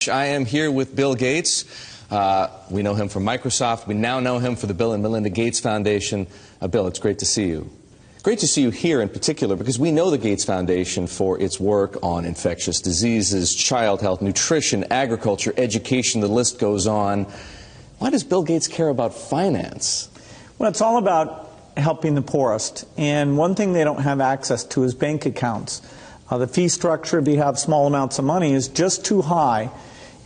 I am here with Bill Gates. We know him from Microsoft. We now know him for the Bill and Melinda Gates Foundation. Bill, it's great to see you. Great to see you here in particular because we know the Gates Foundation for its work on infectious diseases, child health, nutrition, agriculture, education, the list goes on. Why does Bill Gates care about finance? Well, it's all about helping the poorest. And one thing they don't have access to is bank accounts. The fee structure, if you have small amounts of money, is just too high.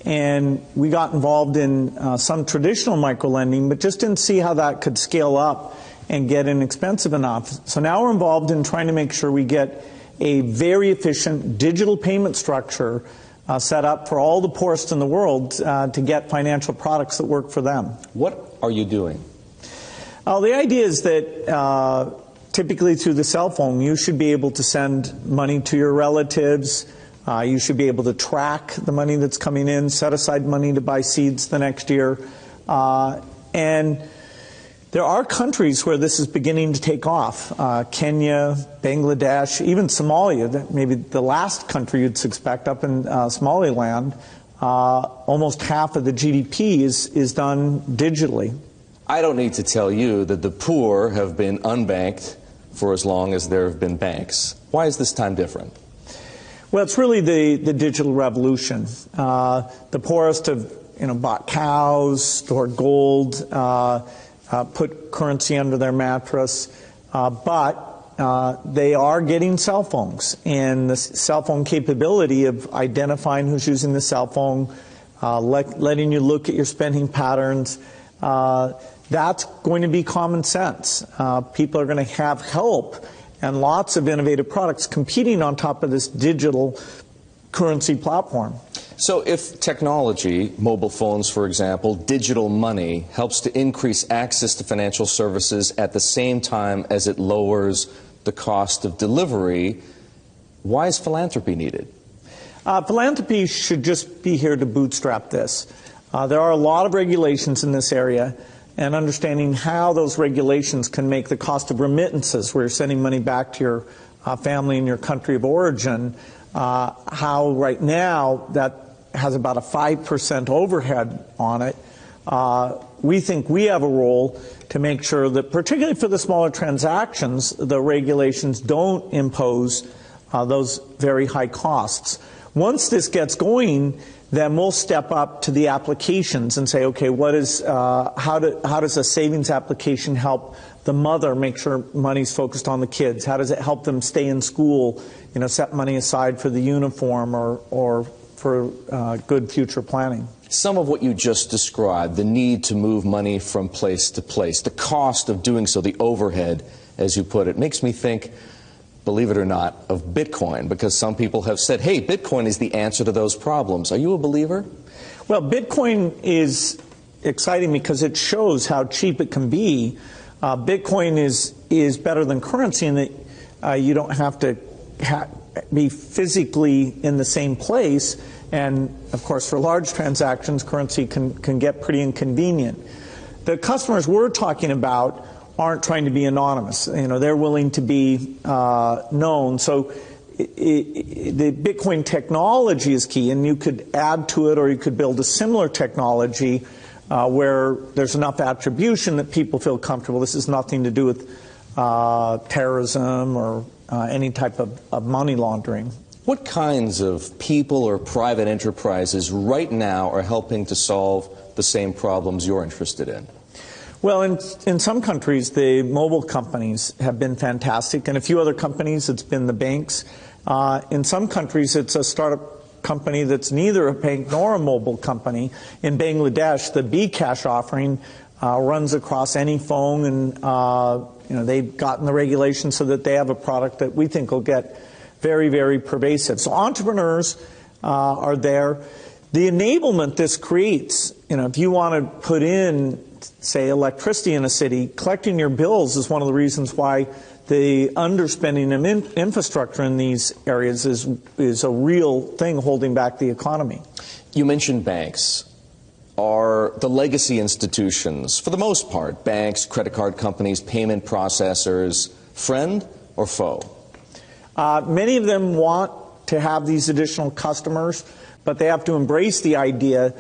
And we got involved in some traditional microlending, but just didn't see how that could scale up and get inexpensive enough. So now we're involved in trying to make sure we get a very efficient digital payment structure set up for all the poorest in the world to get financial products that work for them. What are you doing? The idea is that typically through the cell phone, you should be able to send money to your relatives. You should be able to track the money that's coming in, set aside money to buy seeds the next year. And there are countries where this is beginning to take off. Kenya, Bangladesh, even Somalia, maybe the last country you'd suspect up in Somaliland. Almost half of the GDP is done digitally. I don't need to tell you that the poor have been unbanked for as long as there have been banks. Why is this time different? Well, it's really the digital revolution. The poorest have bought cows, stored gold, put currency under their mattress, but they are getting cell phones. And the cell phone capability of identifying who's using the cell phone, letting you look at your spending patterns, that's going to be common sense. People are going to have help and lots of innovative products competing on top of this digital currency platform. So if technology, mobile phones for example, digital money, helps to increase access to financial services at the same time as it lowers the cost of delivery, why is philanthropy needed? Philanthropy should just be here to bootstrap this. There are a lot of regulations in this area, and understanding how those regulations can make the cost of remittances, where you're sending money back to your family in your country of origin, how right now that has about a 5% overhead on it. We think we have a role to make sure that, particularly for the smaller transactions, the regulations don't impose those very high costs. Once this gets going, then we'll step up to the applications and say, okay, how does a savings application help the mother make sure money's focused on the kids? How does it help them stay in school, set money aside for the uniform or for good future planning? Some of what you just described, the need to move money from place to place, the cost of doing so, the overhead, as you put it, makes me think, believe it or not, of Bitcoin, because some people have said, hey, Bitcoin is the answer to those problems. Are you a believer? Well, Bitcoin is exciting because it shows how cheap it can be. Bitcoin is better than currency in that you don't have to be physically in the same place. And, of course, for large transactions, currency can get pretty inconvenient. The customers we're talking about aren't trying to be anonymous. They're willing to be known. So the Bitcoin technology is key, and you could add to it or you could build a similar technology where there's enough attribution that people feel comfortable. This has nothing to do with terrorism or any type of money laundering. What kinds of people or private enterprises right now are helping to solve the same problems you're interested in? Well, in some countries, the mobile companies have been fantastic. In a few other companies, it's been the banks. In some countries, it's a startup company that's neither a bank nor a mobile company. In Bangladesh, the bKash offering runs across any phone, and they've gotten the regulations so that they have a product that we think will get very, very pervasive. So entrepreneurs are there. The enablement this creates, if you want to put in, say, electricity in a city, collecting your bills is one of the reasons why the underspending of infrastructure in these areas is a real thing holding back the economy. You mentioned banks. Are the legacy institutions, for the most part, banks, credit card companies, payment processors, friend or foe? Many of them want to have these additional customers, but they have to embrace the idea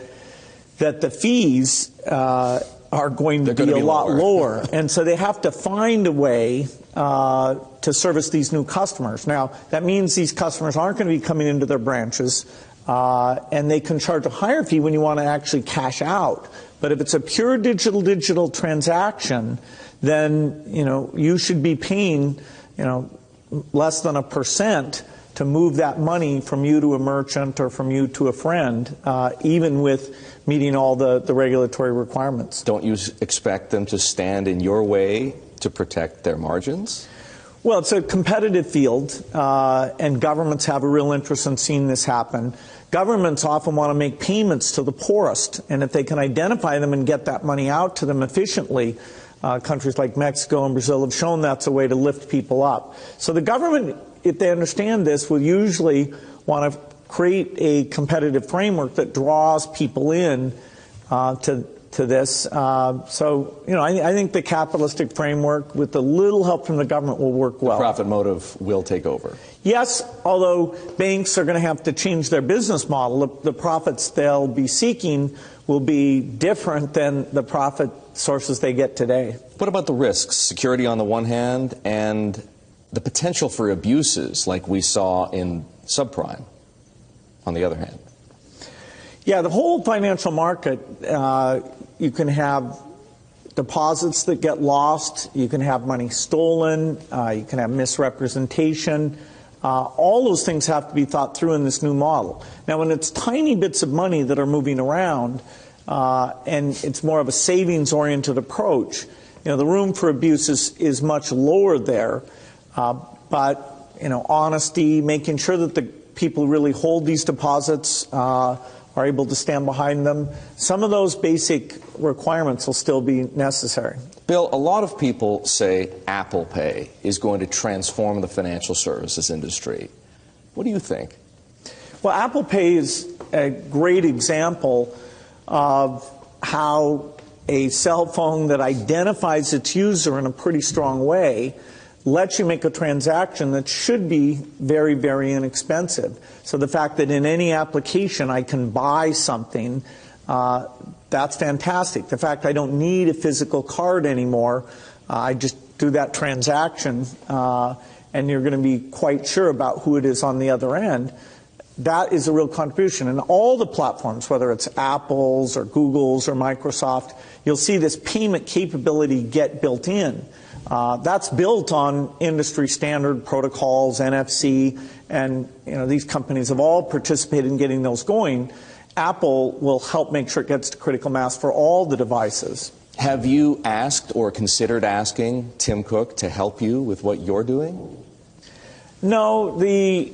that the fees are going to be a lot lower. And so they have to find a way to service these new customers. Now, that means these customers aren't going to be coming into their branches, and they can charge a higher fee when you want to actually cash out. But if it's a pure digital transaction, then, you should be paying, less than 1% to move that money from you to a merchant or from you to a friend, even with meeting all the regulatory requirements. Don't you expect them to stand in your way to protect their margins? Well, it's a competitive field, and governments have a real interest in seeing this happen. Governments often want to make payments to the poorest, and if they can identify them and get that money out to them efficiently, countries like Mexico and Brazil have shown that's a way to lift people up. So the government, if they understand this, will usually want to create a competitive framework that draws people in to this. I think the capitalistic framework, with a little help from the government, will work well. The profit motive will take over. Yes, although banks are going to have to change their business model. The profits they'll be seeking will be different than the profit sources they get today. What about the risks? Security on the one hand, and the potential for abuses like we saw in subprime on the other hand. Yeah, the whole financial market, you can have deposits that get lost, you can have money stolen, you can have misrepresentation. All those things have to be thought through in this new model. Now, when it's tiny bits of money that are moving around, and it's more of a savings-oriented approach, the room for abuse is much lower there. But honesty, making sure that the people who really hold these deposits are able to stand behind them. Some of those basic requirements will still be necessary. Bill, a lot of people say Apple Pay is going to transform the financial services industry. What do you think? Well, Apple Pay is a great example of how a cell phone that identifies its user in a pretty strong way lets you make a transaction that should be very, very inexpensive. So the fact that in any application I can buy something, that's fantastic. The fact I don't need a physical card anymore, I just do that transaction, and you're going to be quite sure about who it is on the other end. That is a real contribution. And all the platforms, whether it's Apple's or Google's or Microsoft, you'll see this payment capability get built in. That's built on industry standard protocols, NFC, and these companies have all participated in getting those going. Apple will help make sure it gets to critical mass for all the devices. Have you asked or considered asking Tim Cook to help you with what you're doing? No, the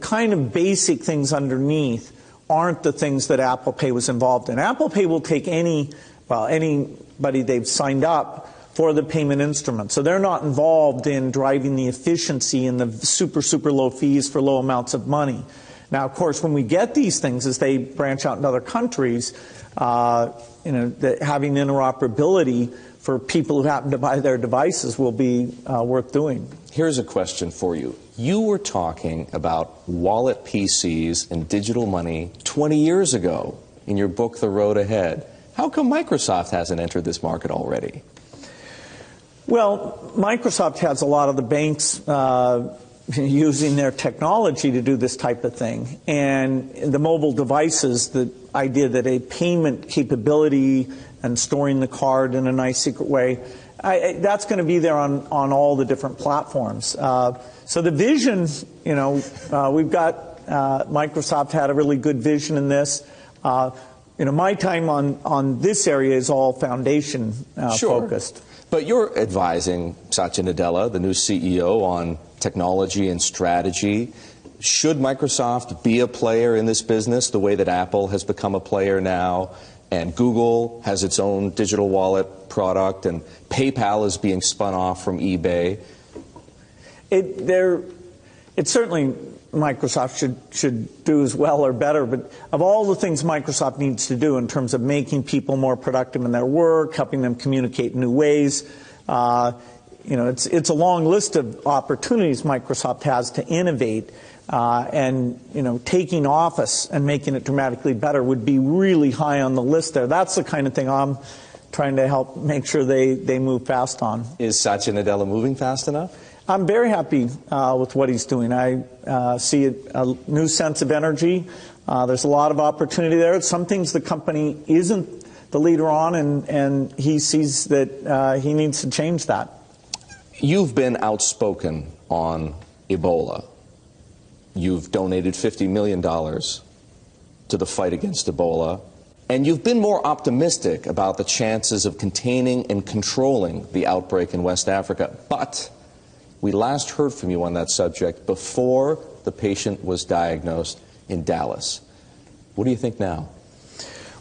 kind of basic things underneath aren't the things that Apple Pay was involved in. Apple Pay will take anybody they've signed up for the payment instrument. So they're not involved in driving the efficiency and the super low fees for low amounts of money. Now, of course, when we get these things, as they branch out in other countries, having interoperability for people who happen to buy their devices will be worth doing. Here's a question for you. You were talking about wallet PCs and digital money 20 years ago in your book, The Road Ahead. How come Microsoft hasn't entered this market already? Well, Microsoft has a lot of the banks using their technology to do this type of thing. And the mobile devices, the idea that a payment capability and storing the card in a nice secret way, that's going to be there on all the different platforms. So the vision, we've got Microsoft had a really good vision in this. My time on this area is all foundation focused. But you're advising Satya Nadella, the new CEO, on technology and strategy. Should Microsoft be a player in this business the way that Apple has become a player now, and Google has its own digital wallet product, and PayPal is being spun off from eBay? It's certainly Microsoft should do as well or better, but of all the things Microsoft needs to do in terms of making people more productive in their work, helping them communicate in new ways, it's a long list of opportunities Microsoft has to innovate. and taking office and making it dramatically better would be really high on the list there. That's the kind of thing I'm trying to help make sure they move fast on. Is Satya Nadella moving fast enough? I'm very happy with what he's doing. I see a new sense of energy. There's a lot of opportunity there. Some things the company isn't the leader on, and he sees that he needs to change that. You've been outspoken on Ebola. You've donated $50 million to the fight against Ebola. And you've been more optimistic about the chances of containing and controlling the outbreak in West Africa. But we last heard from you on that subject before the patient was diagnosed in Dallas. What do you think now?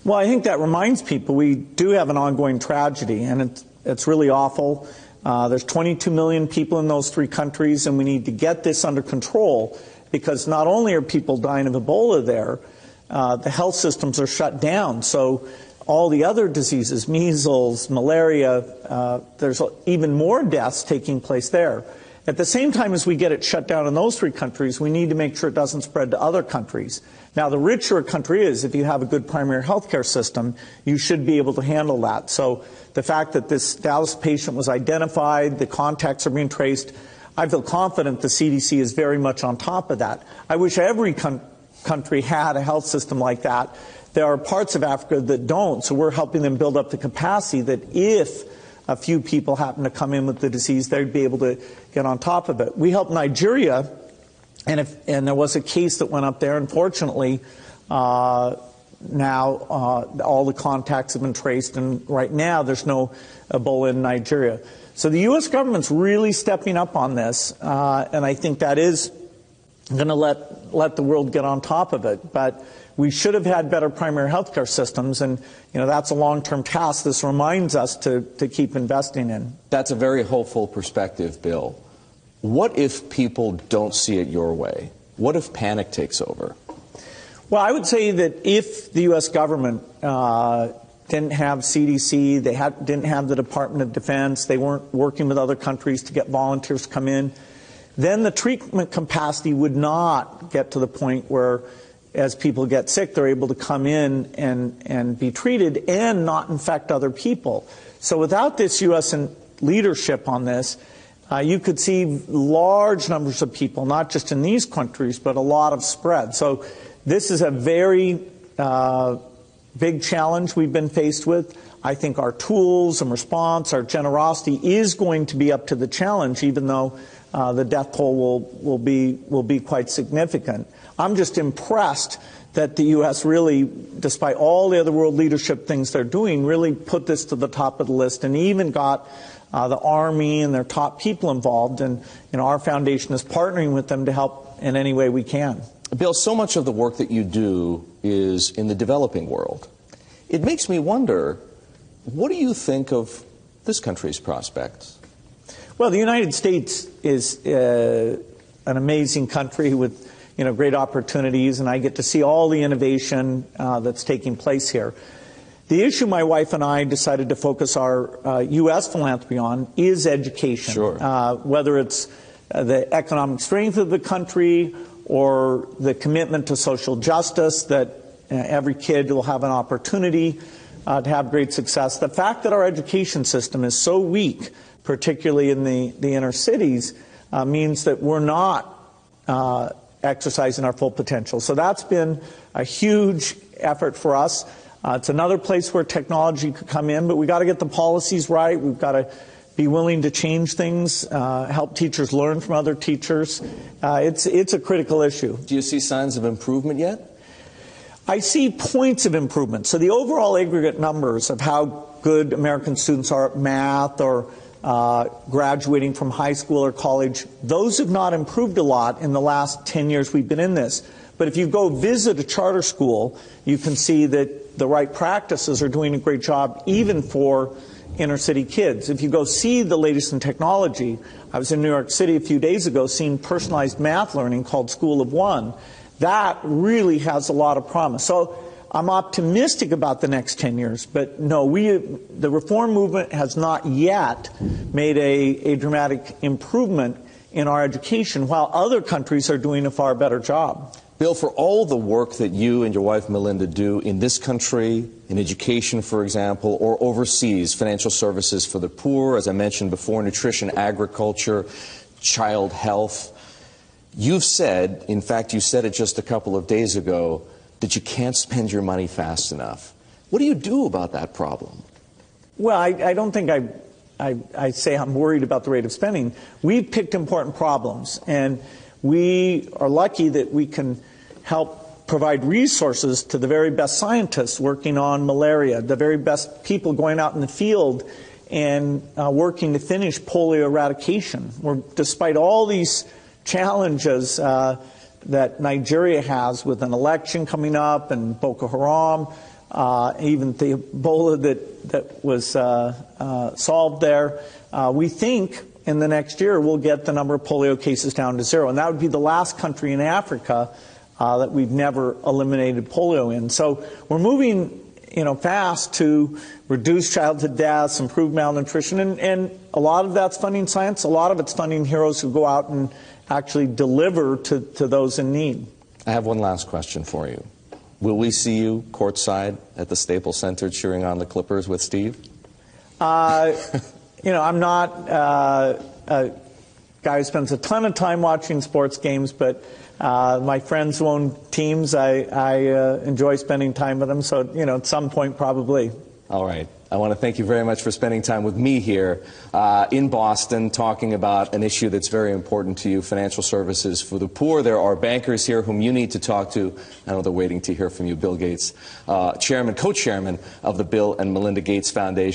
Well, I think that reminds people we do have an ongoing tragedy, and it's really awful. There's 22 million people in those 3 countries, and we need to get this under control, because not only are people dying of Ebola there, the health systems are shut down. So all the other diseases, measles, malaria, there's even more deaths taking place there. At the same time as we get it shut down in those 3 countries, we need to make sure it doesn't spread to other countries. Now, the richer a country is, if you have a good primary health care system, you should be able to handle that. So the fact that this Dallas patient was identified, the contacts are being traced, I feel confident the CDC is very much on top of that. I wish every country had a health system like that. There are parts of Africa that don't, so we're helping them build up the capacity that if a few people happen to come in with the disease, they'd be able to get on top of it. We helped Nigeria, and there was a case that went up there. Unfortunately, now all the contacts have been traced, and right now there's no Ebola in Nigeria. So the U.S. government's really stepping up on this, and I think that is going to let the world get on top of it. But we should have had better primary health care systems, and that's a long-term task. This reminds us to keep investing in. That's a very hopeful perspective, Bill. What if people don't see it your way? What if panic takes over? Well, I would say that if the U.S. government didn't have CDC, they didn't have the Department of Defense, they weren't working with other countries to get volunteers to come in, then the treatment capacity would not get to the point where, as people get sick, they're able to come in and be treated and not infect other people. So without this U.S. leadership on this, you could see large numbers of people, not just in these countries, but a lot of spread. So this is a very big challenge we've been faced with. I think our tools and response, our generosity is going to be up to the challenge, even though the death toll will be quite significant. I'm just impressed that the U.S. really, despite all the other world leadership things they're doing, really put this to the top of the list, and even got the Army and their top people involved. And our foundation is partnering with them to help in any way we can. Bill, so much of the work that you do is in the developing world. It makes me wonder, what do you think of this country's prospects? Well, the United States is an amazing country with great opportunities, and I get to see all the innovation that's taking place here. The issue my wife and I decided to focus our U.S. philanthropy on is education. Sure. Whether it's the economic strength of the country or the commitment to social justice, that every kid will have an opportunity to have great success. The fact that our education system is so weak, particularly in the inner cities, means that we're not exercising our full potential. So that's been a huge effort for us. It's another place where technology could come in, but we got to get the policies right. We've got to be willing to change things, help teachers learn from other teachers. It's a critical issue. Do you see signs of improvement yet? I see points of improvement. So the overall aggregate numbers of how good American students are at math or graduating from high school or college, those have not improved a lot in the last 10 years we've been in this. But if you go visit a charter school, you can see that the right practices are doing a great job even for inner city kids. If you go see the latest in technology, I was in New York City a few days ago seeing personalized math learning called School of One. That really has a lot of promise. So I'm optimistic about the next 10 years, but no, the reform movement has not yet made a dramatic improvement in our education, while other countries are doing a far better job. Bill, for all the work that you and your wife Melinda do in this country, in education, for example, or overseas, financial services for the poor, as I mentioned before, nutrition, agriculture, child health, you've said, in fact, you said it just a couple of days ago, that you can't spend your money fast enough. What do you do about that problem? Well, I don't think I say I'm worried about the rate of spending. We've picked important problems, and we are lucky that we can help provide resources to the very best scientists working on malaria, the very best people going out in the field and working to finish polio eradication. Despite all these challenges that Nigeria has with an election coming up and Boko Haram, even the Ebola that was solved there, we think in the next year we'll get the number of polio cases down to 0. And that would be the last country in Africa that we've never eliminated polio in. So we're moving fast to reduce childhood deaths, improve malnutrition, and a lot of that's funding science, a lot of it's funding heroes who go out and actually deliver to those in need. I have one last question for you. Will we see you courtside at the Staples Center cheering on the Clippers with Steve? I'm not a guy who spends a ton of time watching sports games, but my friends who own teams, I enjoy spending time with them. So, at some point, probably. All right. I want to thank you very much for spending time with me here in Boston, talking about an issue that's very important to you, financial services for the poor. There are bankers here whom you need to talk to. I know they're waiting to hear from you. Bill Gates, co-chairman of the Bill and Melinda Gates Foundation.